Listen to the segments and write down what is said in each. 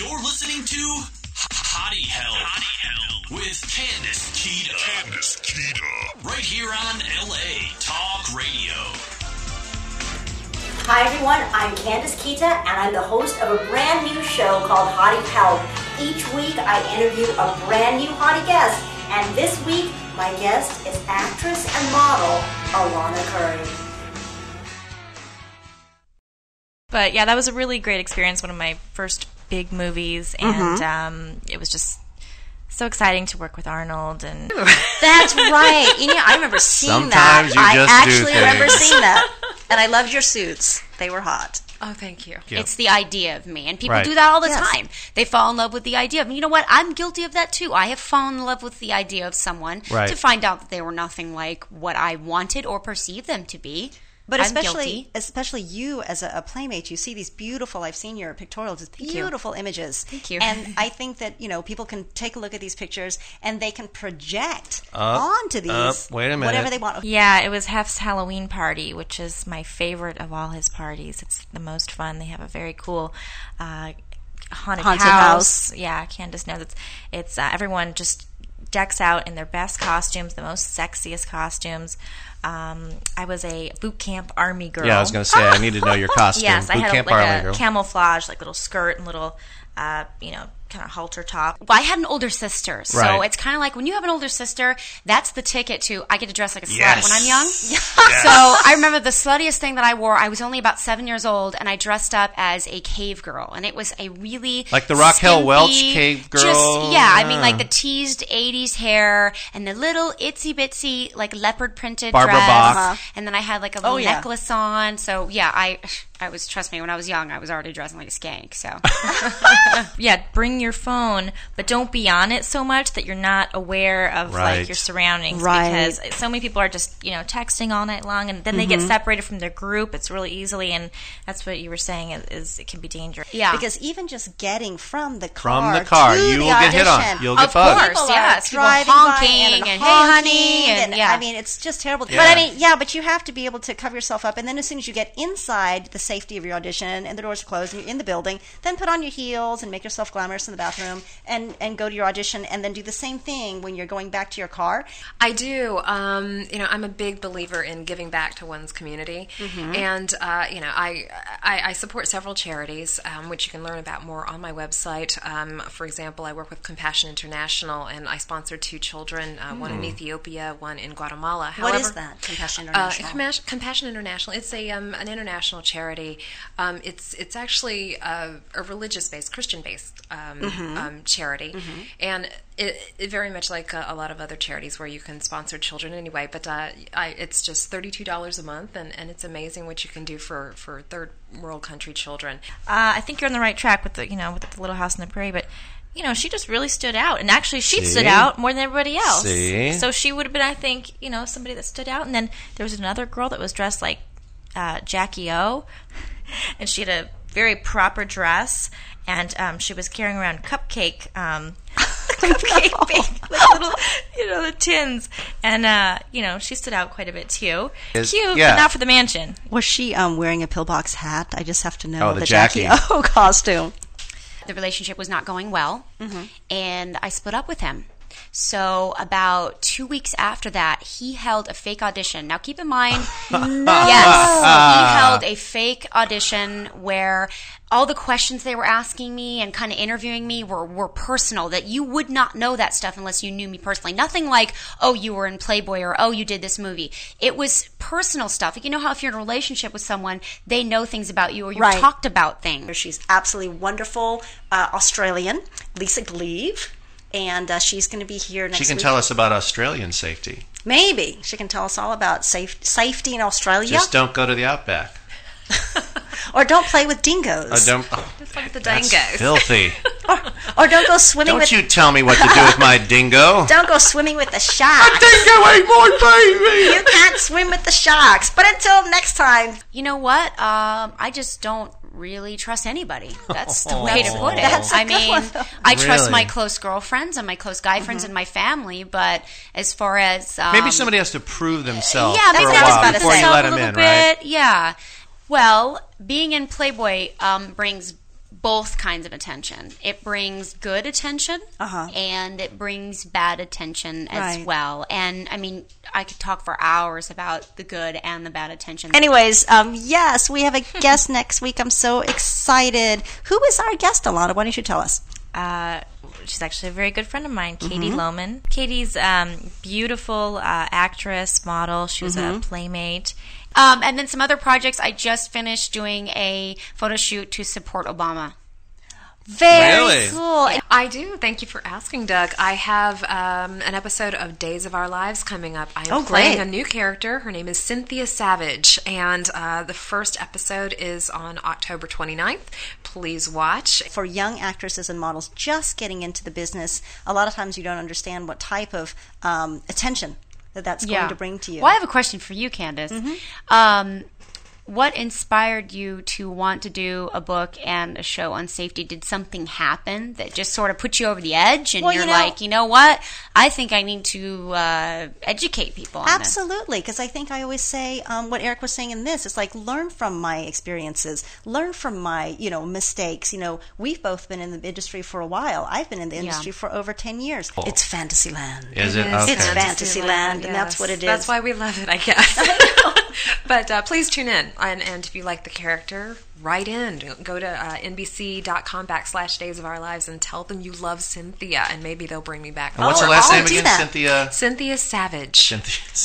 You're listening to Hottie Help with Candace Kita. Right here on LA Talk Radio. Hi everyone, I'm Candace Kita and I'm the host of a brand new show called Hottie Help. Each week I interview a brand new hottie guest, and this week my guest is actress and model Alana Curry. But yeah, that was a really great experience, one of my first big movies, and it was just so exciting to work with Arnold. And that's right. You know, I remember seeing Sometimes that. You just I actually do remember things. seeing that, and I loved your suits. They were hot. Oh, thank you. Yep. It's the idea of me. And people Right. do that all the Yes. time. They fall in love with the idea of me. You know what? I'm guilty of that too. I have fallen in love with the idea of someone Right. to find out that they were nothing like what I wanted or perceived them to be. But I'm guilty. especially you as a playmate, you see these beautiful, I've seen your pictorials, these beautiful images. Thank you. And I think that, you know, people can take a look at these pictures and they can project onto these wait a minute. whatever they want. yeah, it was Hef's Halloween party, which is my favorite of all his parties. It's the most fun. They have a very cool haunted house. Yeah, Candace knows it's everyone just decks out in their best costumes, the most sexiest costumes. I was a boot camp army girl. Yeah, I was going to say, I need to know your costume. Yes, I Boot had camp like Army a girl. camouflage, like little skirt and little, kind of halter top. Well, I had an older sister, so Right. it's kind of like when you have an older sister, that's the ticket to I get to dress like a slut Yes. when I'm young. So I remember the sluttiest thing that I wore. I was only about 7 years old, and I dressed up as a cave girl, and it was a really Like the Raquel skimpy, Welch cave girl? Just, yeah, I mean like the teased 80s hair and the little itsy bitsy like leopard printed Barbara dress, Bach. and then I had like a little yeah. necklace on. So yeah, I was, trust me, when I was young, I was already dressing like a skank. So Yeah, bring your phone, but don't be on it so much that you're not aware of Right. like your surroundings. Right. Because so many people are just texting all night long, and then they get separated from their group. It's really easily, and that's what you were saying is it can be dangerous. yeah, Because even just getting from the From car the car, to you the will get hit on. audition, You'll get Of bugged. course. people yes, are people driving honking by and, hey, honking, honey, and yeah. I mean, it's just terrible. Yeah. But I mean, yeah, but you have to be able to cover yourself up, and then as soon as you get inside the safety of your audition and the doors are closed and you're in the building, then put on your heels and make yourself glamorous in the bathroom and go to your audition, and then do the same thing when you're going back to your car. I do. I'm a big believer in giving back to one's community, and I support several charities, which you can learn about more on my website. For example, I work with Compassion International, and I sponsored 2 children, one in Ethiopia, one in Guatemala. What is that, Compassion International? Compassion International. It's an international charity. It's actually a religious-based, Christian-based charity, and it very much like a lot of other charities where you can sponsor children anyway. But it's just $32 a month, and it's amazing what you can do for third world country children. I think you're on the right track with the Little House on the Prairie, but she just really stood out, and actually she stood out more than everybody else. See? So she would have been, I think, somebody that stood out. And then there was another girl that was dressed like Jackie O, and she had a very proper dress, and she was carrying around cupcake like little, the tins, and she stood out quite a bit too. Cute, yeah. but not for the mansion. Was she wearing a pillbox hat? I just have to know the the Jackie. O costume. The relationship was not going well, and I split up with him. So about 2 weeks after that, he held a fake audition. Now keep in mind, yes, he held a fake audition where all the questions they were asking me and kind of interviewing me were personal, that you would not know that stuff unless you knew me personally. Nothing like, oh, you were in Playboy, or oh, you did this movie. It was personal stuff. You know how if you're in a relationship with someone, they know things about you, or you talked about things. She's absolutely wonderful, Australian, Lisa Gleave, and she's going to be here next week. She can tell us about Australian safety. Maybe. She can tell us all about safety in Australia. Just don't go to the outback. Or don't play with dingoes. Just like the That's dingoes. filthy. Or don't go swimming Don't with... you tell me what to do with my dingo. Don't go swimming with the sharks. Dingo ate my baby. You can't swim with the sharks. But until next time. You know what? I just don't really trust anybody. That's the way to put it. That's a I good mean, one, though. I trust Really? my close girlfriends and my close guy friends and my family, but as far as Maybe somebody has to prove themselves yeah, for maybe a I was while about to before say you let a them little in, bit. right? Yeah. Well, being in Playboy brings both kinds of attention. It brings good attention, and it brings bad attention as well. And I mean, I could talk for hours about the good and the bad attention. Anyways, yes, we have a guest next week. I'm so excited. Who is our guest, Alana? Why don't you tell us? She's actually a very good friend of mine, Katie Lohman. Katie's beautiful actress, model. She was a playmate. And then some other projects. I just finished doing a photo shoot to support Obama. Very cool. I do. Thank you for asking, Doug. I have an episode of Days of Our Lives coming up. I am playing a new character. Her name is Cynthia Savage, and the first episode is on October 29th. Please watch. For young actresses and models just getting into the business, a lot of times you don't understand what type of attention that's going to bring to you. Well, I have a question for you, Candace. What inspired you to want to do a book and a show on safety? Did something happen that just sort of put you over the edge and you're like, you know what? I think I need to educate people on this. Absolutely, because I think I always say what Eric was saying in this. It's like, learn from my experiences, learn from my mistakes. We've both been in the industry for a while. I've been in the industry for over 10 years. It's Fantasyland. Is it? Okay. It's Fantasyland, and that's what it is. That's why we love it, I guess. But please tune in. And if you like the character, write in. Go to nbc.com/Days of Our Lives and tell them you love Cynthia, and maybe they'll bring me back. And what's her last name again? Cynthia Savage.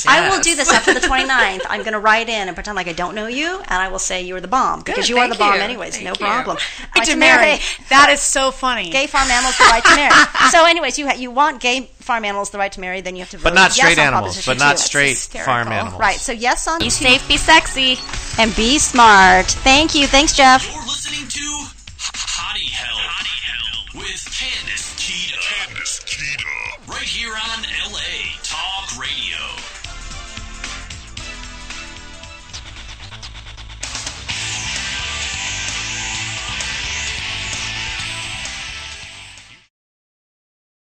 I will do this after the 29th. I'm going to write in and pretend like I don't know you, and I will say you're the bomb, because you are the bomb anyways. No problem. Right to marry. That is so funny. Gay farm animals, the right to marry. So anyways, you want gay farm animals, the right to marry, then you have to vote but not straight yes animals. But not straight farm animals. Right. So yes on Be safe, be sexy. and be smart. Thank you. Thanks, Jeff. You're listening to Hottie Hell with Candace Kita. Right here on LA Talk Radio.